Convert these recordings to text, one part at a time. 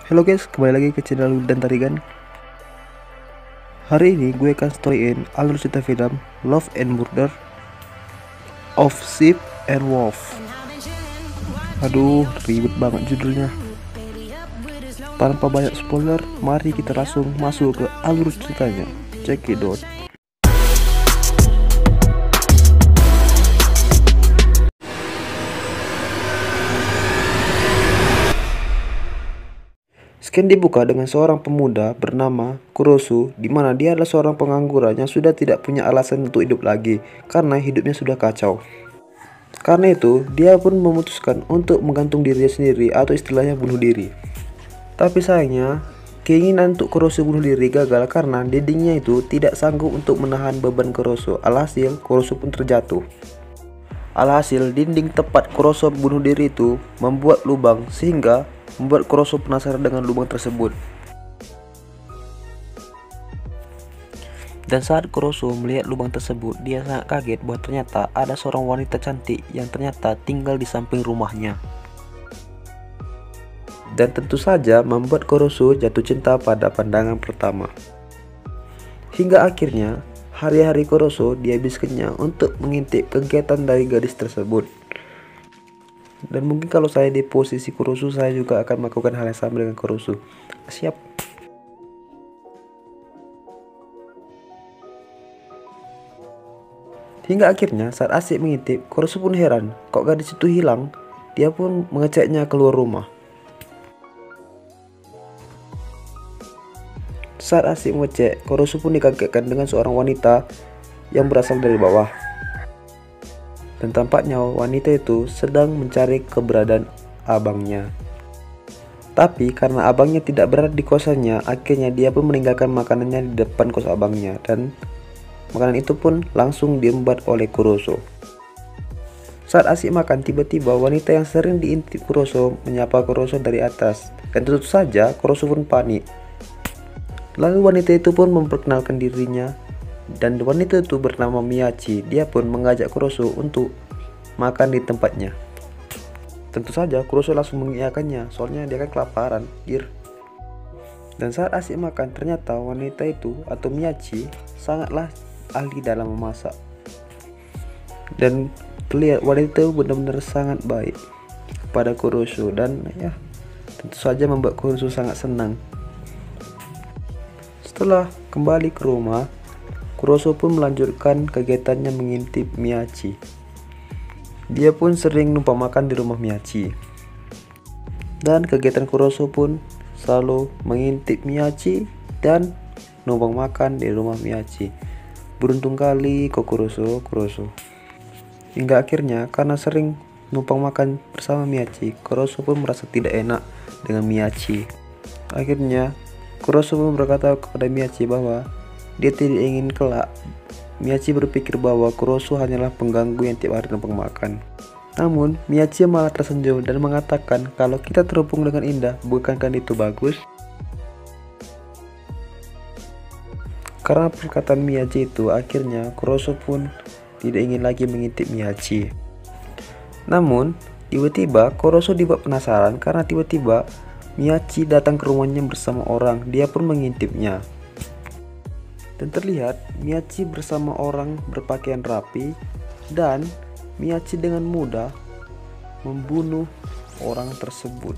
Halo guys, kembali lagi ke channel dan Tarigan. Hari ini gue akan storyin alur cerita film Love and Murder of Sheep and Wolf. Aduh, ribet banget judulnya. Tanpa banyak spoiler, mari kita langsung masuk ke alur ceritanya. Check it out. Scan dibuka dengan seorang pemuda bernama Kurosu, di mana dia adalah seorang pengangguran yang sudah tidak punya alasan untuk hidup lagi karena hidupnya sudah kacau. Karena itu, dia pun memutuskan untuk menggantung dirinya sendiri atau istilahnya bunuh diri. Tapi sayangnya, keinginan untuk Kurosu bunuh diri gagal karena dindingnya itu tidak sanggup untuk menahan beban Kurosu. Alhasil, Kurosu pun terjatuh. Alhasil, dinding tempat Kurosu bunuh diri itu membuat lubang sehingga membuat Kurosu penasaran dengan lubang tersebut. Dan saat Kurosu melihat lubang tersebut, dia sangat kaget bahwa ternyata ada seorang wanita cantik yang ternyata tinggal di samping rumahnya. Dan tentu saja membuat Kurosu jatuh cinta pada pandangan pertama. Hingga akhirnya, hari-hari Kurosu dihabiskannya untuk mengintip kegiatan dari gadis tersebut. Dan mungkin kalau saya di posisi Kurosu, saya juga akan melakukan hal yang sama dengan Kurosu. Siap. Hingga akhirnya saat asik mengintip, Kurosu pun heran, kok gadis itu hilang. Dia pun mengeceknya keluar rumah. Saat asik mengecek, Kurosu pun dikagetkan dengan seorang wanita yang berasal dari bawah. Dan tampaknya wanita itu sedang mencari keberadaan abangnya. Tapi karena abangnya tidak berada di kosannya, akhirnya dia pun meninggalkan makanannya di depan kos abangnya. Dan makanan itu pun langsung diembat oleh Kurosu. Saat asik makan, tiba-tiba wanita yang sering diintip Kurosu menyapa Kurosu dari atas. Dan tentu saja Kurosu pun panik. Lalu wanita itu pun memperkenalkan dirinya. Dan wanita itu bernama Miyachi. Dia pun mengajak Kurosu untuk makan di tempatnya. Tentu saja Kurosu langsung mengiyakannya, soalnya dia kan kelaparan. Dan saat asik makan, ternyata wanita itu atau Miyachi sangatlah ahli dalam memasak. Dan terlihat wanita itu benar-benar sangat baik kepada Kurosu. Dan ya, tentu saja membuat Kurosu sangat senang. Setelah kembali ke rumah, Kurosu pun melanjutkan kegiatannya mengintip Miyachi. Dia pun sering numpang makan di rumah Miyachi. Dan kegiatan Kurosu pun selalu mengintip Miyachi dan numpang makan di rumah Miyachi. Beruntung kali kok Kurosu. Hingga akhirnya karena sering numpang makan bersama Miyachi, Kurosu pun merasa tidak enak dengan Miyachi. Akhirnya Kurosu pun berkata kepada Miyachi bahwa dia tidak ingin kelak. Miyachi berpikir bahwa Kurosu hanyalah pengganggu yang tiap hari numpang makan. Namun Miyachi malah tersenyum dan mengatakan kalau kita terhubung dengan indah, bukankah itu bagus? Karena perkataan Miyachi itu, akhirnya Kurosu pun tidak ingin lagi mengintip Miyachi. Namun tiba-tiba Kurosu dibuat penasaran karena tiba-tiba Miyachi datang ke rumahnya bersama orang. Dia pun mengintipnya. Dan terlihat Miyachi bersama orang berpakaian rapi dan Miyachi dengan mudah membunuh orang tersebut.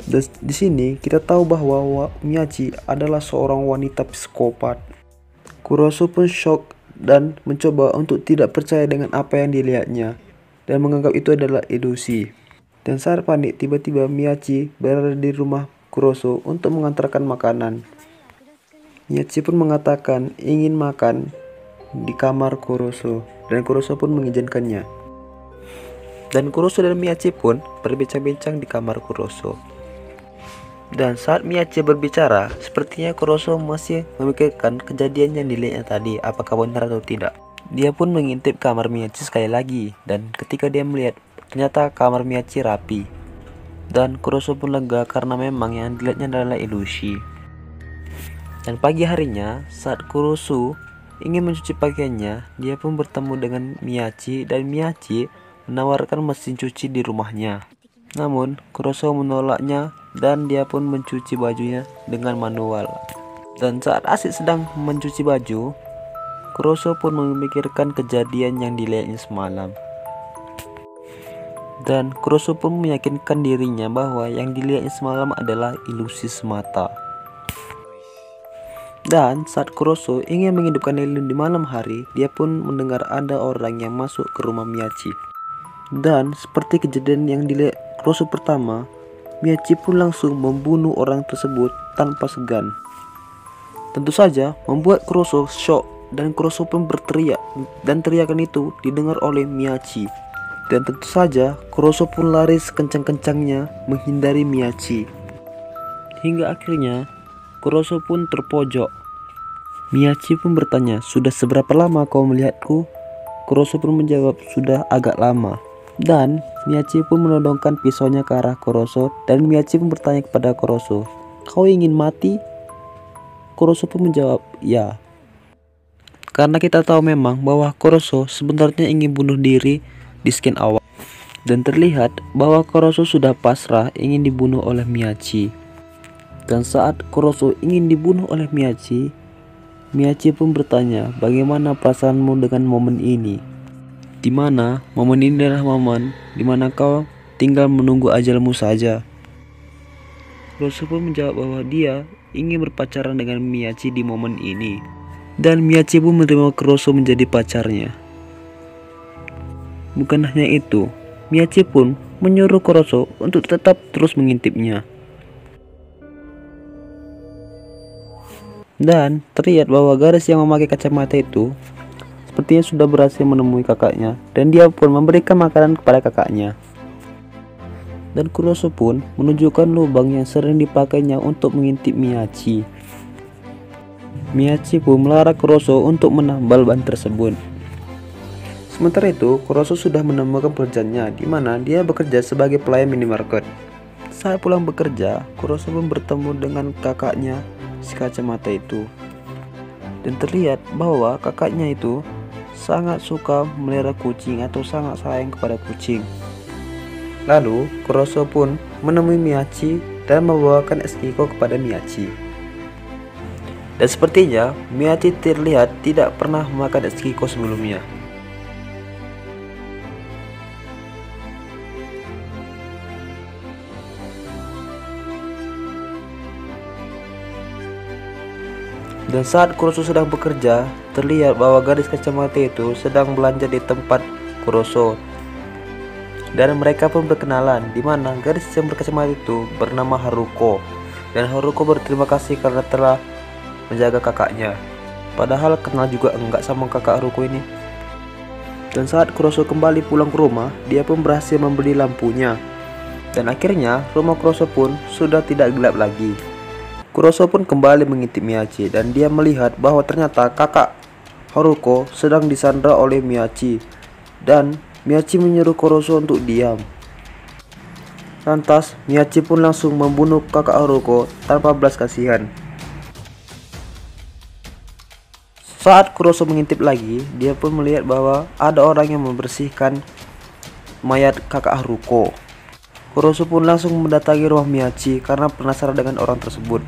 Dan di sini kita tahu bahwa Miyachi adalah seorang wanita psikopat. Kurosu pun shock dan mencoba untuk tidak percaya dengan apa yang dilihatnya dan menganggap itu adalah ilusi. Dan saat panik, tiba-tiba Miyachi berada di rumah Kurosu untuk mengantarkan makanan. Miyachi pun mengatakan ingin makan di kamar Kurosu dan Kurosu pun mengizinkannya. Dan Kurosu dan Miyachi pun berbincang-bincang di kamar Kurosu. Dan saat Miyachi berbicara, sepertinya Kurosu masih memikirkan kejadian yang dilihatnya tadi, apakah benar atau tidak. Dia pun mengintip kamar Miyachi sekali lagi, dan ketika dia melihat, ternyata kamar Miyachi rapi. Dan Kurosu pun lega karena memang yang dilihatnya adalah ilusi. Dan pagi harinya, saat Kurosu ingin mencuci pakaiannya, dia pun bertemu dengan Miyachi dan Miyachi menawarkan mesin cuci di rumahnya. Namun Kurosu menolaknya dan dia pun mencuci bajunya dengan manual. Dan saat asik sedang mencuci baju, Kuroso pun memikirkan kejadian yang dilihatnya semalam. Dan Kuroso pun meyakinkan dirinya bahwa yang dilihatnya semalam adalah ilusi semata. Dan saat Kuroso ingin menghidupkan lilin di malam hari, dia pun mendengar ada orang yang masuk ke rumah Miyachi. Dan seperti kejadian yang dilihat Kuroso pertama, Miyachi pun langsung membunuh orang tersebut tanpa segan. Tentu saja membuat Kuroso shock, dan Kuroso pun berteriak, dan teriakan itu didengar oleh Miyachi. Dan tentu saja Kuroso pun lari sekencang-kencangnya menghindari Miyachi. Hingga akhirnya Kuroso pun terpojok. Miyachi pun bertanya, "Sudah seberapa lama kau melihatku?" Kuroso pun menjawab, "Sudah agak lama." Dan Miyachi pun menodongkan pisaunya ke arah Kuroso, dan Miyachi pun bertanya kepada Kuroso, "Kau ingin mati?" Kuroso pun menjawab, "Ya." Karena kita tahu memang bahwa Kuroso sebenarnya ingin bunuh diri di scan awal, dan terlihat bahwa Kuroso sudah pasrah ingin dibunuh oleh Miyachi. Dan saat Kuroso ingin dibunuh oleh Miyachi, Miyachi pun bertanya, "Bagaimana perasaanmu dengan momen ini? Dimana momen ini adalah momen dimana kau tinggal menunggu ajalmu saja." Kuroso pun menjawab bahwa dia ingin berpacaran dengan Miyachi di momen ini, dan Miyachi pun menerima Kuroso menjadi pacarnya. Bukan hanya itu, Miyachi pun menyuruh Kuroso untuk tetap terus mengintipnya. Dan terlihat bahwa gadis yang memakai kacamata itu sepertinya sudah berhasil menemui kakaknya, dan dia pun memberikan makanan kepada kakaknya. Dan Kuroso pun menunjukkan lubang yang sering dipakainya untuk mengintip Miyachi. Miyachi pun melarang Kuroso untuk menambal ban tersebut. Sementara itu, Kuroso sudah menemukan pekerjaannya, di mana dia bekerja sebagai pelayan minimarket. Saat pulang bekerja, Kuroso pun bertemu dengan kakaknya si kacamata itu. Dan terlihat bahwa kakaknya itu sangat suka melihara kucing atau sangat sayang kepada kucing. Lalu, Kuroso pun menemui Miyachi dan membawakan es kiko kepada Miyachi. Dan sepertinya Miyachi terlihat tidak pernah memakan es kiko sebelumnya. Dan saat Kuroso sedang bekerja, terlihat bahwa gadis kacamata itu sedang belanja di tempat Kuroso. Dan mereka pun berkenalan, di mana gadis yang berkacamata itu bernama Haruko. Dan Haruko berterima kasih karena telah menjaga kakaknya. Padahal kenal juga enggak sama kakak Haruko ini. Dan saat Kuroso kembali pulang ke rumah, dia pun berhasil membeli lampunya. Dan akhirnya rumah Kuroso pun sudah tidak gelap lagi. Kuroso pun kembali mengintip Miyachi, dan dia melihat bahwa ternyata kakak Haruko sedang disandra oleh Miyachi. Dan Miyachi menyuruh Kuroso untuk diam. Lantas Miyachi pun langsung membunuh kakak Haruko tanpa belas kasihan. Saat Kuroso mengintip lagi, dia pun melihat bahwa ada orang yang membersihkan mayat kakak Haruko. Kuroso pun langsung mendatangi rumah Miyachi karena penasaran dengan orang tersebut.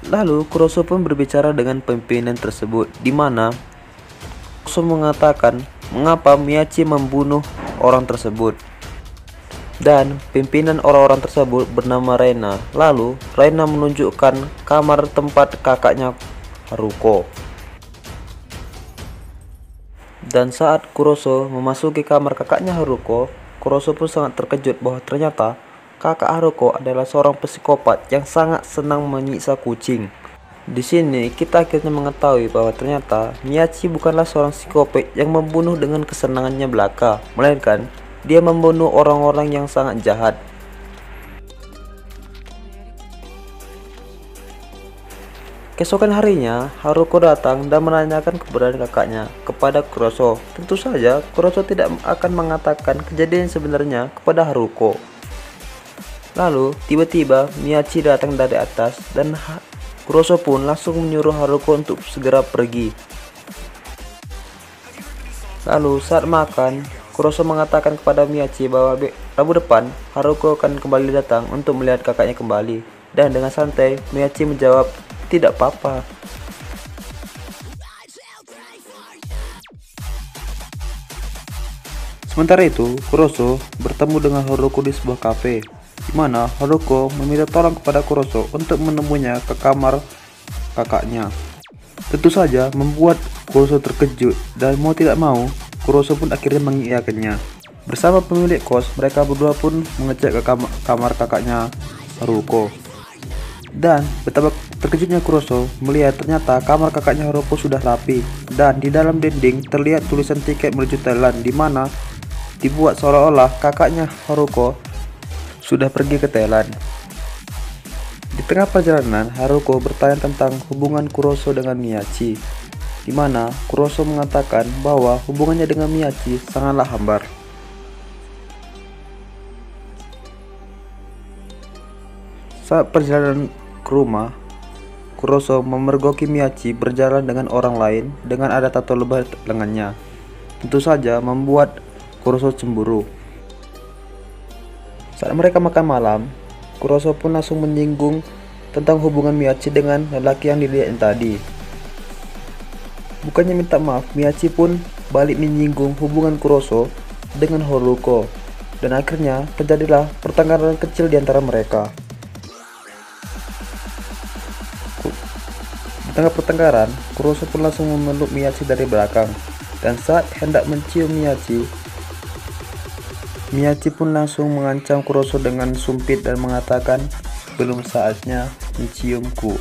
Lalu Kuroso pun berbicara dengan pimpinan tersebut, di mana Kuroso mengatakan mengapa Miyachi membunuh orang tersebut. Dan pimpinan orang-orang tersebut bernama Reina. Lalu Reina menunjukkan kamar tempat kakaknya Haruko. Dan saat Kuroso memasuki kamar kakaknya Haruko, Kuroso pun sangat terkejut bahwa ternyata kakak Haruko adalah seorang psikopat yang sangat senang menyiksa kucing. Di sini kita akhirnya mengetahui bahwa ternyata Miyachi bukanlah seorang psikopat yang membunuh dengan kesenangannya belaka, melainkan dia membunuh orang-orang yang sangat jahat. Keesokan harinya, Haruko datang dan menanyakan keberadaan kakaknya kepada Kuroso. Tentu saja, Kuroso tidak akan mengatakan kejadian sebenarnya kepada Haruko. Lalu, tiba-tiba Miyachi datang dari atas dan Kuroso pun langsung menyuruh Haruko untuk segera pergi. Lalu, saat makan, Kuroso mengatakan kepada Miyachi bahwa Rabu depan Haruko akan kembali datang untuk melihat kakaknya kembali. Dan dengan santai, Miyachi menjawab, "Tidak apa-apa." Sementara itu, Kuroso bertemu dengan Haruko di sebuah kafe, di mana Haruko meminta tolong kepada Kuroso untuk menemuinya ke kamar kakaknya. Tentu saja membuat Kuroso terkejut, dan mau tidak mau, Kuroso pun akhirnya mengiyakannya. Bersama pemilik kos, mereka berdua pun mengecek ke kamar kakaknya Haruko. Dan betapa terkejutnya Kuroso melihat ternyata kamar kakaknya Haruko sudah rapi, dan di dalam dinding terlihat tulisan tiket menuju Thailand, di mana dibuat seolah-olah kakaknya Haruko sudah pergi ke Thailand. Di tengah perjalanan, Haruko bertanya tentang hubungan Kuroso dengan Miyachi, di mana Kuroso mengatakan bahwa hubungannya dengan Miyachi sangatlah hambar. Saat perjalanan ke rumah, Kuroso memergoki Miyachi berjalan dengan orang lain dengan ada tato lebah lengannya. Tentu saja membuat Kuroso cemburu. Saat mereka makan malam, Kuroso pun langsung menyinggung tentang hubungan Miyachi dengan lelaki yang dilihat tadi. Bukannya minta maaf, Miyachi pun balik menyinggung hubungan Kuroso dengan Haruko, dan akhirnya terjadilah pertengkaran kecil di antara mereka. Di tengah pertengkaran, Kuroso pun langsung memeluk Miyachi dari belakang, dan saat hendak mencium Miyachi pun langsung mengancam Kuroso dengan sumpit dan mengatakan, "Belum saatnya menciumku."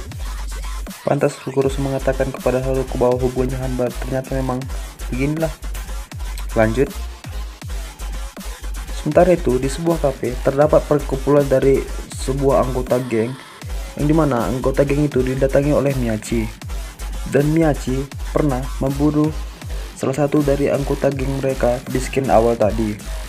Pantas Kuroso mengatakan kepada Haruko bahwa hubungannya hambar, ternyata memang beginilah. Lanjut. Sementara itu, di sebuah kafe terdapat perkumpulan dari sebuah anggota geng, yang dimana anggota geng itu didatangi oleh Miyachi. Dan Miyachi pernah membunuh salah satu dari anggota geng mereka di skin awal tadi.